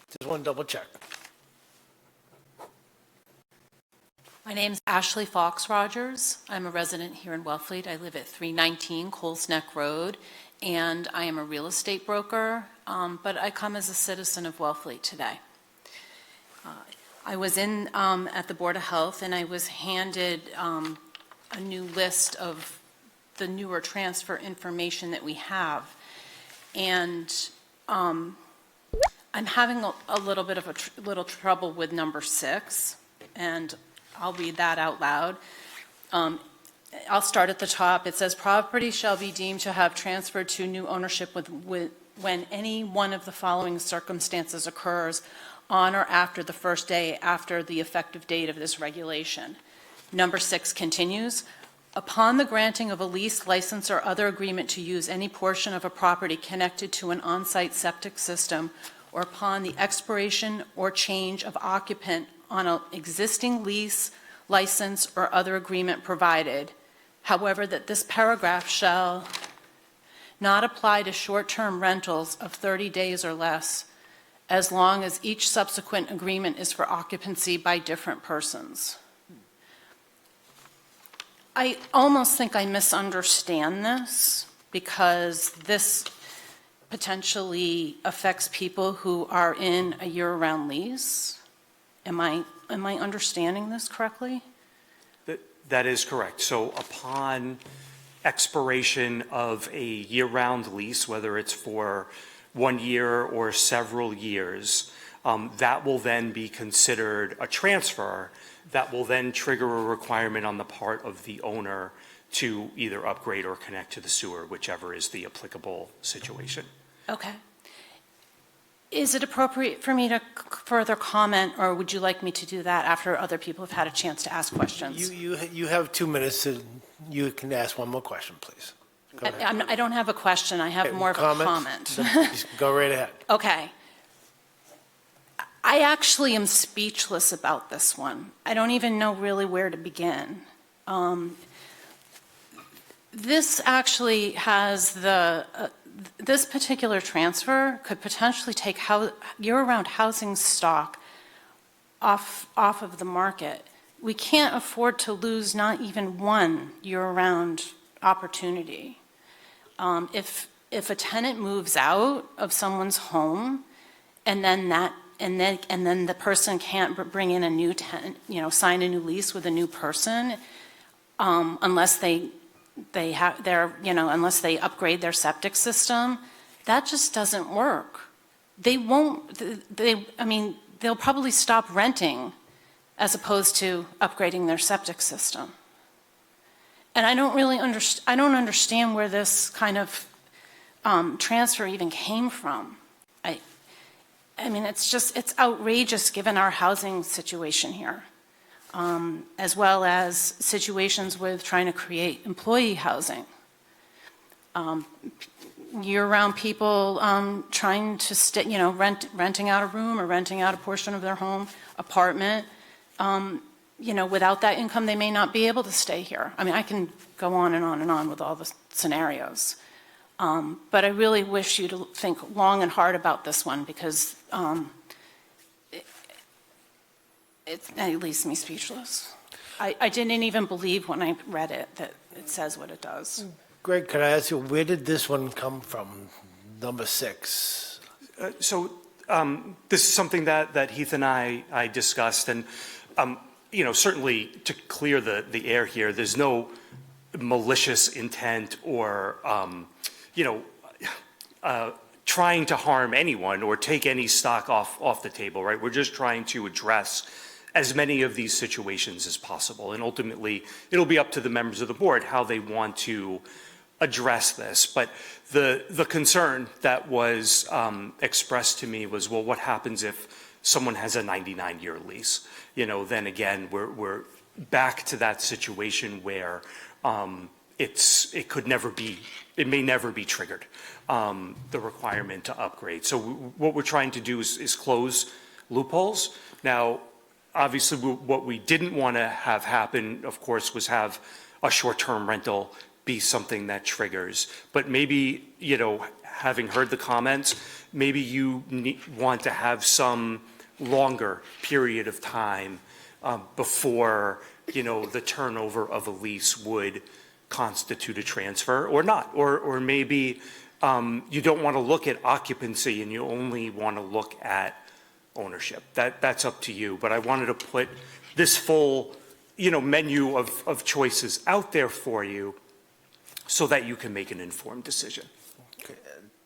Just want to double check. My name is Ashley Fox Rogers. I'm a resident here in Wellfleet. I live at 319 Coles Neck Road, and I am a real estate broker, but I come as a citizen of Wellfleet today. I was in at the Board of Health, and I was handed a new list of the newer transfer information that we have, and I'm having a little bit of little trouble with number 6, and I'll read that out loud. I'll start at the top. It says, property shall be deemed to have transferred to new ownership when any one of the following circumstances occurs on or after the first day after the effective date of this regulation. Number 6 continues, upon the granting of a lease, license, or other agreement to use any portion of a property connected to an on-site septic system, or upon the expiration or change of occupant on an existing lease, license, or other agreement provided. However, that this paragraph shall not apply to short-term rentals of 30 days or less, as long as each subsequent agreement is for occupancy by different persons. I almost think I misunderstand this, because this potentially affects people who are in a year-round lease. Am I understanding this correctly? That is correct. So upon expiration of a year-round lease, whether it's for 1 year or several years, that will then be considered a transfer that will then trigger a requirement on the part of the owner to either upgrade or connect to the sewer, whichever is the applicable situation. Okay. Is it appropriate for me to further comment, or would you like me to do that after other people have had a chance to ask questions? You have 2 minutes. You can ask one more question, please. Go ahead. I don't have a question. I have more of a comment. Just go right ahead. Okay. I actually am speechless about this one. I don't even know really where to begin. This actually has this particular transfer could potentially take year-round housing stock off of the market. We can't afford to lose not even one year-round opportunity. If a tenant moves out of someone's home, and then the person can't bring in a new tenant, sign a new lease with a new person, unless they unless they upgrade their septic system, that just doesn't work. They'll probably stop renting as opposed to upgrading their septic system. And I don't understand where this kind of transfer even came from. It's outrageous given our housing situation here. As well as situations with trying to create employee housing. Year-round people trying to renting out a room or renting out a portion of their home, apartment. Without that income, they may not be able to stay here. I can go on and on and on with all the scenarios. But I really wish you to think long and hard about this one, because it leaves me speechless. I didn't even believe when I read it that it says what it does. Greg, could I ask you, where did this one come from, number 6? This is something that Heath and I discussed, and certainly to clear the air here, there's no malicious intent or trying to harm anyone or take any stock off the table, right? We're just trying to address as many of these situations as possible, and ultimately it'll be up to the members of the board how they want to address this. But the concern that was expressed to me was, well, what happens if someone has a 99-year lease? Then again, we're back to that situation where it may never be triggered, the requirement to upgrade. So what we're trying to do is close loopholes. Now, obviously, what we didn't want to have happen, of course, was have a short-term rental be something that triggers. But maybe, having heard the comments, maybe you want to have some longer period of time before, the turnover of a lease would constitute a transfer or not. Or maybe you don't want to look at occupancy and you only want to look at ownership. That's up to you. But I wanted to put this full, menu of choices out there for you so that you can make an informed decision.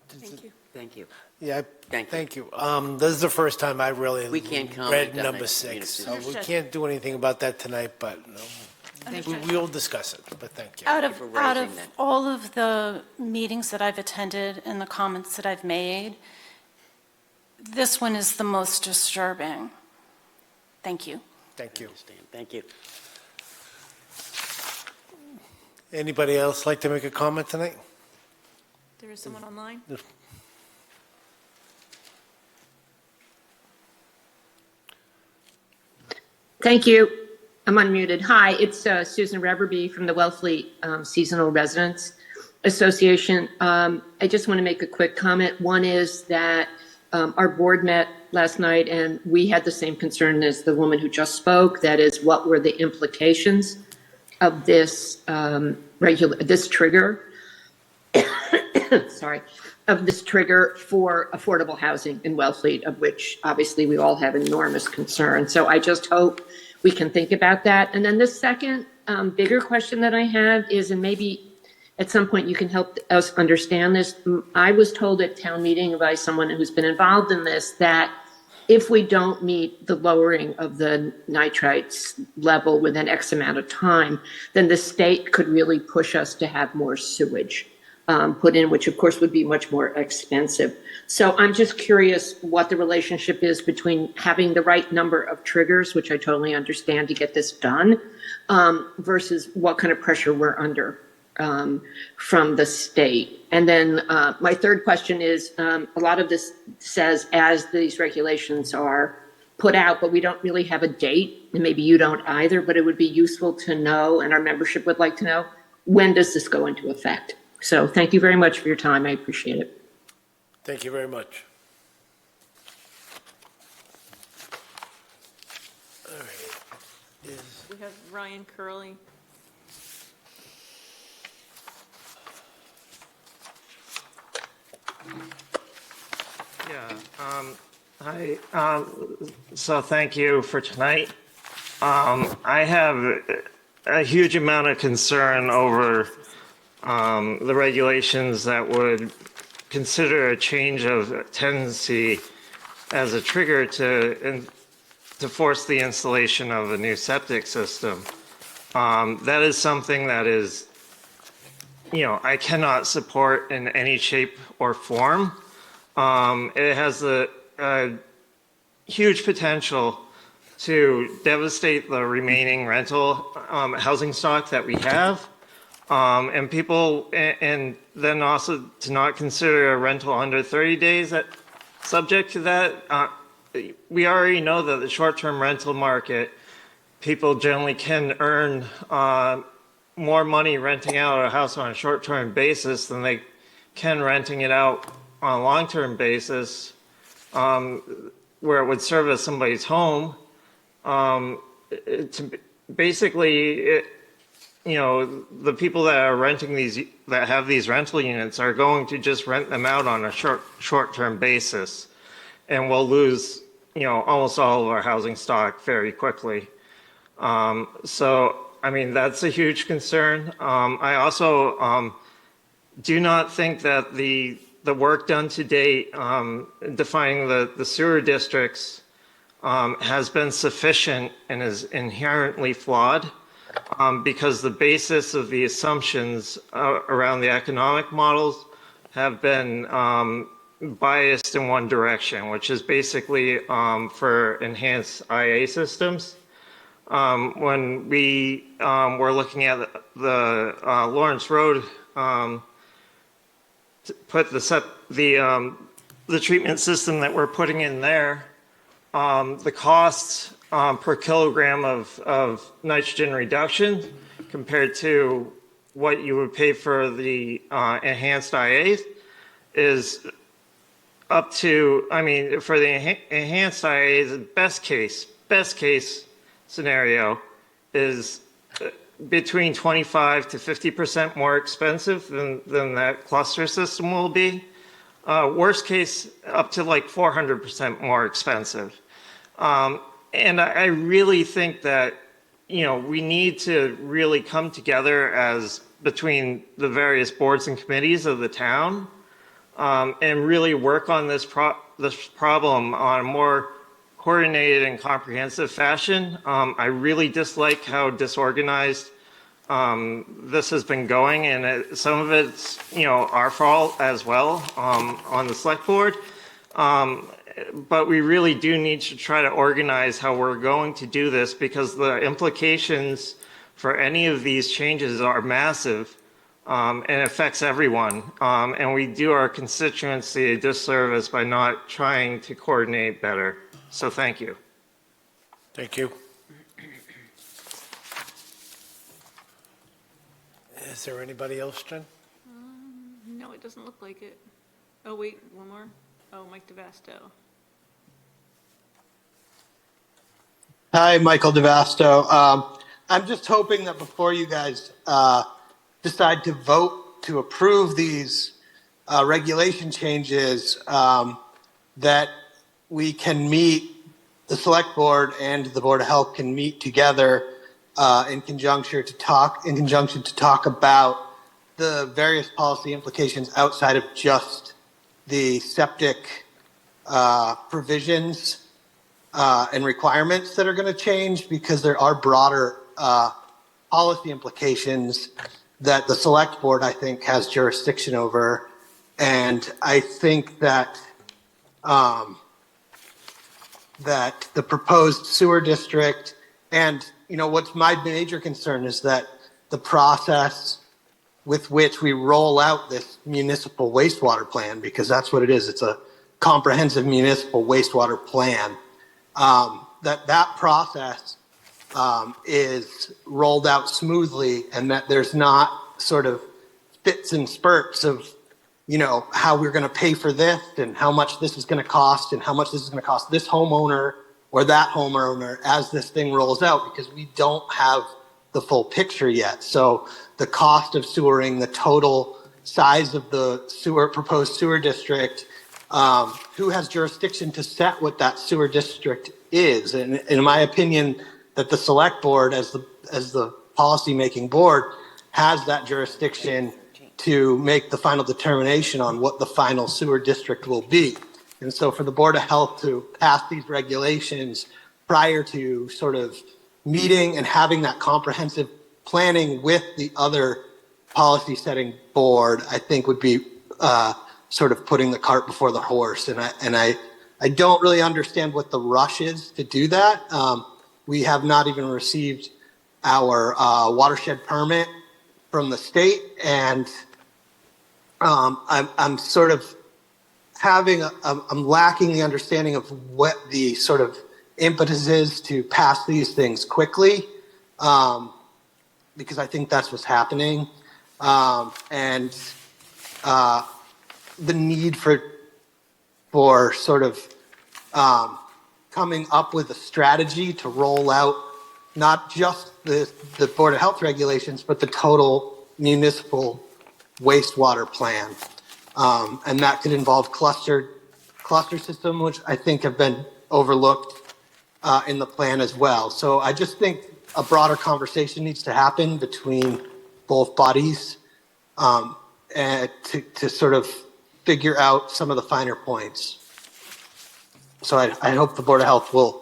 Thank you. Thank you. Yeah, Thank you. thank you. This is the first time I really We can't comment read on number it. 6, so we Understood. can't do anything about that tonight, but we'll discuss it, but thank you. Out of, for out raising of that. all of the meetings that I've attended and the comments that I've made, this one is the most disturbing. Thank you. Thank you. Understand. Thank you. Anybody else like to make a comment tonight? There is someone online? Thank you. I'm unmuted. Hi, it's Susan Reberby from the Wellfleet Seasonal Residents Association. I just want to make a quick comment. One is that our board met last night and we had the same concern as the woman who just spoke. That is, what were the implications of this this trigger? Sorry, of this trigger for affordable housing in Wellfleet, of which obviously we all have enormous concern. So I just hope we can think about that. And then the second bigger question that I have is, and maybe at some point you can help us understand this. I was told at town meeting by someone who's been involved in this that if we don't meet the lowering of the nitrites level within X amount of time, then the state could really push us to have more sewage put in, which of course would be much more expensive. So I'm just curious what the relationship is between having the right number of triggers, which I totally understand to get this done, versus what kind of pressure we're under from the state. And then my third question is, a lot of this says as these regulations are put out, but we don't really have a date, and maybe you don't either, but it would be useful to know, and our membership would like to know, when does this go into effect? So thank you very much for your time. I appreciate it. Thank you very much. All right. We have Ryan Curley. Yeah, hi, so thank you for tonight. I have a huge amount of concern over the regulations that would consider a change of tendency as a trigger to force the installation of a new septic system. That is something that is, I cannot support in any shape or form. It has a huge potential to devastate the remaining rental housing stock that we have. And people, and then also to not consider a rental under 30 days that subject to that. We already know that the short-term rental market, people generally can earn more money renting out a house on a short-term basis than they can renting it out on a long-term basis, where it would serve as somebody's home. Basically, the people that are renting these, that have these rental units, are going to just rent them out on a short-term basis, and we'll lose, almost all of our housing stock very quickly. So, I mean, that's a huge concern. I also do not think that the work done to date, defining the sewer districts, has been sufficient and is inherently flawed, because the basis of the assumptions around the economic models have been biased in one direction, which is basically for enhanced IA systems. When we were looking at the Lawrence Road, to put the treatment system that we're putting in there, the costs per kilogram of nitrogen reduction compared to what you would pay for the enhanced IAs is up to, I mean, for the enhanced IAs, the best case scenario is between 25 to 50% more expensive than that cluster system will be. Worst case, up to like 400% more expensive. And I really think that, you know, we need to really come together as between the various boards and committees of the town and really work on this problem on a more coordinated and comprehensive fashion. I really dislike how disorganized this has been going, and some of it's, you know, our fault as well on the select board. But we really do need to try to organize how we're going to do this, because the implications for any of these changes are massive and affects everyone. And we do our constituency a disservice by not trying to coordinate better. So thank you. Thank you. Is there anybody else, Jen? No, it doesn't look like it. Oh, wait, one more. Oh, Mike DeVasto. Hi, Michael DeVasto. I'm just hoping that before you guys decide to vote to approve these regulation changes, that we can meet, the select board and the Board of Health can meet together in conjunction to talk about the various policy implications outside of just the septic provisions and requirements that are going to change, because there are broader policy implications that the select board, I think, has jurisdiction over. And I think that that the proposed sewer district, and, you know, what's my major concern is that the process with which we roll out this municipal wastewater plan, because that's what it is, it's a comprehensive municipal wastewater plan, that process is rolled out smoothly, and that there's not sort of fits and spurts of, you know, how we're going to pay for this and how much this is going to cost and how much this is going to cost this homeowner or that homeowner as this thing rolls out, because we don't have the full picture yet. So the cost of sewering, the total size of the proposed sewer district, who has jurisdiction to set what that sewer district is. And in my opinion, that the select board as the policy making board has that jurisdiction to make the final determination on what the final sewer district will be. And so for the Board of Health to pass these regulations prior to sort of meeting and having that comprehensive planning with the other policy setting board, I think would be sort of putting the cart before the horse. And I don't really understand what the rush is to do that. We have not even received our watershed permit from the state, and I'm sort of I'm lacking the understanding of what the sort of impetus is to pass these things quickly, because I think that's what's happening, and the need for sort of coming up with a strategy to roll out not just the Board of Health regulations, but the total municipal wastewater plan. And that could involve cluster system, which I think have been overlooked in the plan as well. So I just think a broader conversation needs to happen between both bodies and to sort of figure out some of the finer points. So I hope the Board of Health will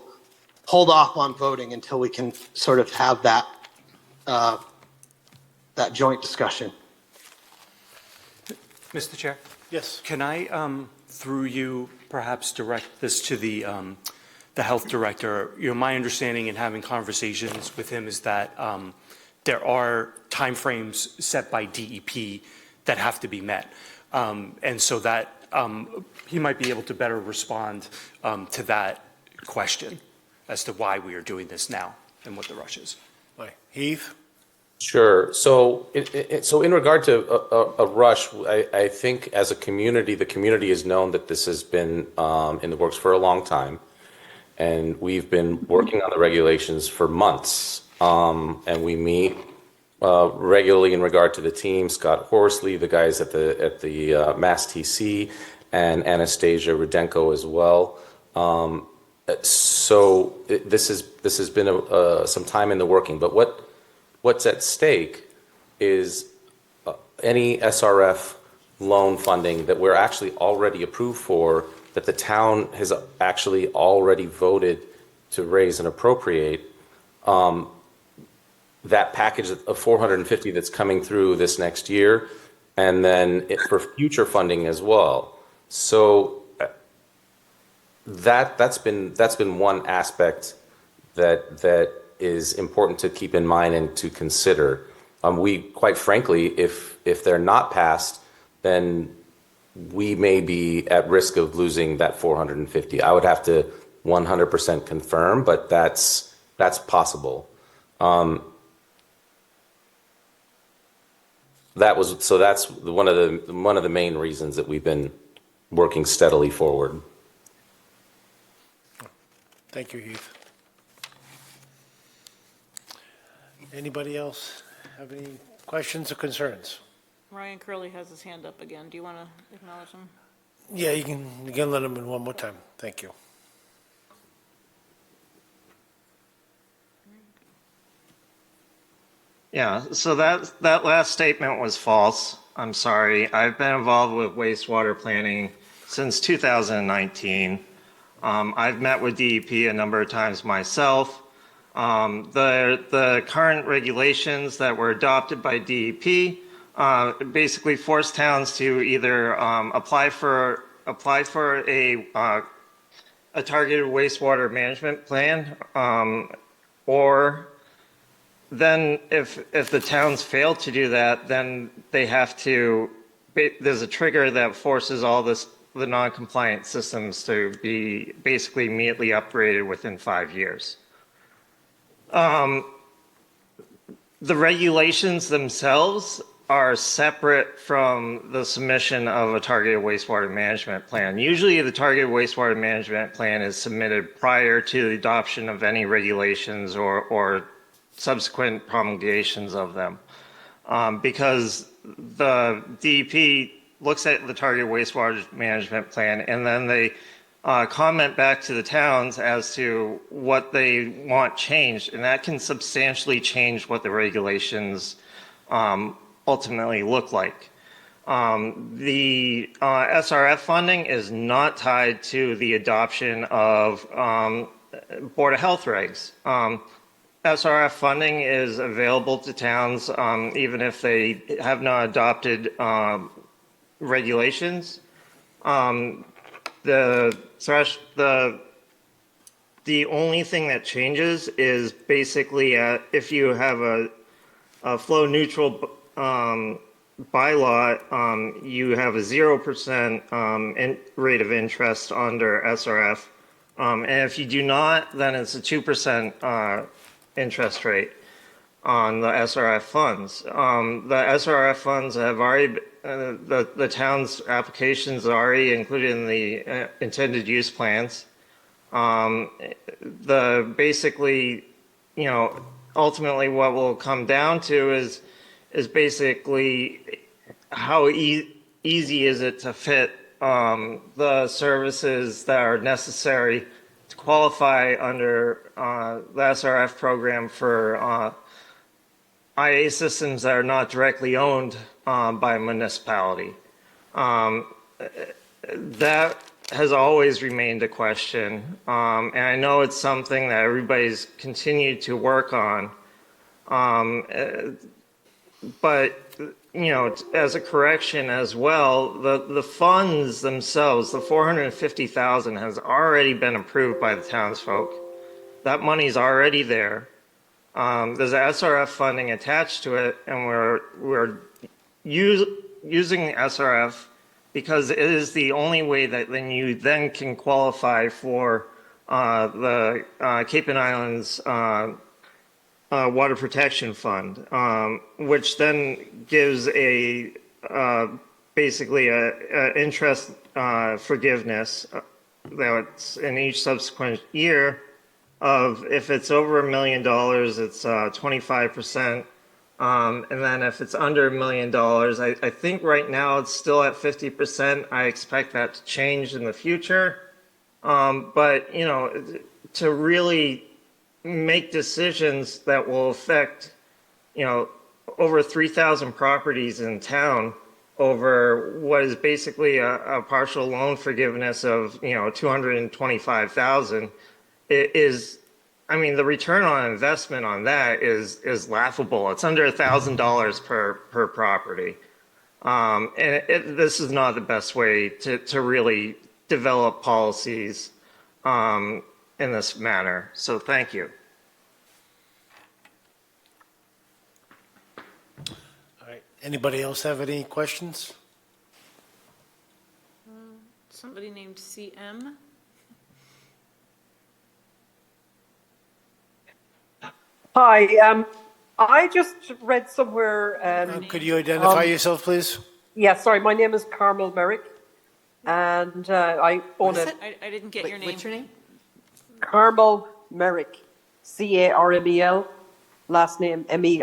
hold off on voting until we can sort of have that that joint discussion. Mr. Chair? Yes. Can I, through you, perhaps direct this to the health director? You know, my understanding in having conversations with him is that there are timeframes set by DEP that have to be met. And so that he might be able to better respond to that question as to why we are doing this now and what the rush is. Right. Heath? Sure. So, so in regard to a rush, I think as a community, the community has known that this has been in the works for a long time, and we've been working on the regulations for months. And we meet regularly in regard to the team. Scott Horsley, the guys at the Mass TC, and Anastasia Rudenko as well. So this has been some time in the working. But what's at stake is any SRF loan funding that we're actually already approved for, that the town has actually already voted to raise and appropriate. That package of 450 that's coming through this next year, and then for future funding as well. So that's been one aspect that is important to keep in mind and to consider. We, quite frankly, if they're not passed, then we may be at risk of losing that 450. I would have to 100% confirm, but that's possible. That's one of the main reasons that we've been working steadily forward. Thank you, Heath. Anybody else have any questions or concerns? Ryan Curley has his hand up again. Do you want to acknowledge him? Yeah, you can let him in one more time. Thank you. Yeah, so that last statement was false. I'm sorry. I've been involved with wastewater planning since 2019. I've met with DEP a number of times myself. The current regulations that were adopted by DEP basically force towns to either apply for a targeted wastewater management plan, or then if the towns fail to do that, then they have to, there's a trigger that forces all the non-compliant systems to be basically immediately upgraded within 5 years. The regulations themselves are separate from the submission of a targeted wastewater management plan. Usually the targeted wastewater management plan is submitted prior to the adoption of any regulations or subsequent promulgations of them, because the DEP looks at the targeted wastewater management plan and then they comment back to the towns as to what they want changed, and that can substantially change what the regulations ultimately look like. The SRF funding is not tied to the adoption of Board of Health regs. SRF funding is available to towns even if they have not adopted regulations. The only thing that changes is basically if you have a flow neutral bylaw, you have a 0% rate of interest under SRF. And if you do not, then it's a 2% interest rate on the SRF funds. The SRF funds have already, the town's applications are already included in the intended use plans. Basically, ultimately what will come down to is basically how easy is it to fit the services that are necessary to qualify under the SRF program for IA systems that are not directly owned by a municipality. That has always remained a question, and I know it's something that everybody's continued to work on. But as a correction as well, the funds themselves, the 450,000, has already been approved by the townsfolk. That money's already there. There's SRF funding attached to it, and we're using the SRF because it is the only way that you can qualify for the Cape and Islands water protection fund, which then gives basically a interest forgiveness that's in each subsequent year of, if it's over $1 million, it's 25%. And then if it's under $1 million, I think right now it's still at 50%. I expect that to change in the future. But, you know, to really make decisions that will affect, you know, over 3,000 properties in town over what is basically a partial loan forgiveness of, you know, 225,000 is, I mean, the return on investment on that is laughable. It's under $1,000 per property. And this is not the best way to really develop policies in this manner. So thank you. All right. Anybody else have any questions? Somebody named CM. Hi, I just read somewhere. Could you identify yourself, please? Yeah, sorry, my name is Carmel Merrick, and I own a I didn't get your name. What's your name? Carmel Merrick, Carmel, last name Merrick.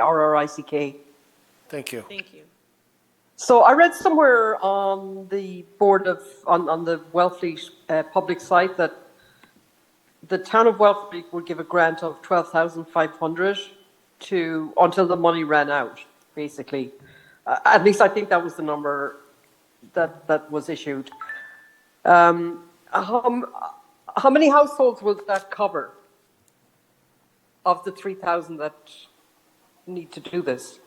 Thank you. Thank you. So I read somewhere on the on the Wellfleet public site that the town of Wellfleet would give a grant of $12,500 until the money ran out, basically. At least I think that was the number that was issued. How many households will that cover of the 3,000 that need to do this?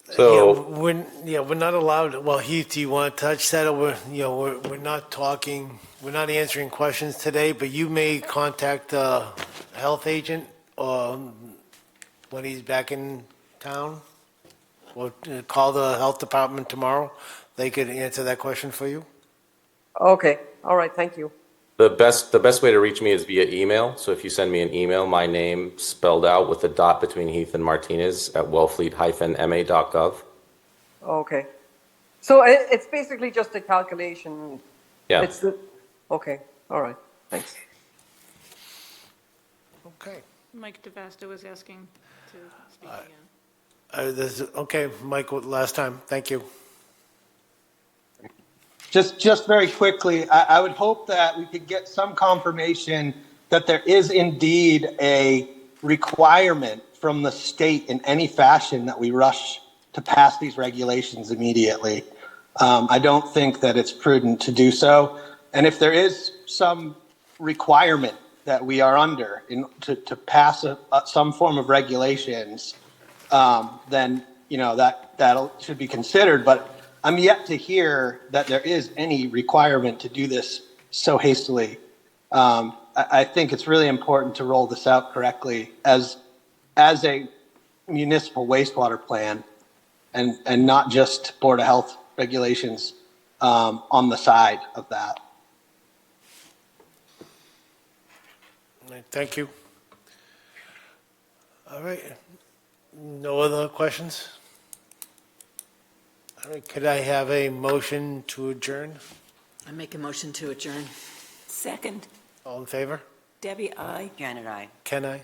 So, We're not allowed, well, Heath, do you want to touch that? Or we're not talking, we're not answering questions today, but you may contact the health agent when he's back in town, or call the health department tomorrow. They could answer that question for you. Okay, all right, thank you. the best way to reach me is via email. So if you send me an email, my name spelled out with a dot between Heath and Martinez at wellfleet-ma.gov. Okay. So it's basically just a calculation. Yeah. Okay, all right, thanks. Okay. Mike DeVasta was asking to speak again. Okay, Mike, last time. Thank you. Just very quickly, I would hope that we could get some confirmation that there is indeed a requirement from the state in any fashion that we rush to pass these regulations immediately. I don't think that it's prudent to do so. And if there is some requirement that we are under to pass some form of regulations, then that should be considered. But I'm yet to hear that there is any requirement to do this so hastily. I think it's really important to roll this out correctly as a municipal wastewater plan, and not just Board of Health regulations on the side of that. All right, thank you. All right. No other questions? All right, could I have a motion to adjourn? I make a motion to adjourn. Second. All in favor? Debbie, aye. Janet, aye. Ken, aye.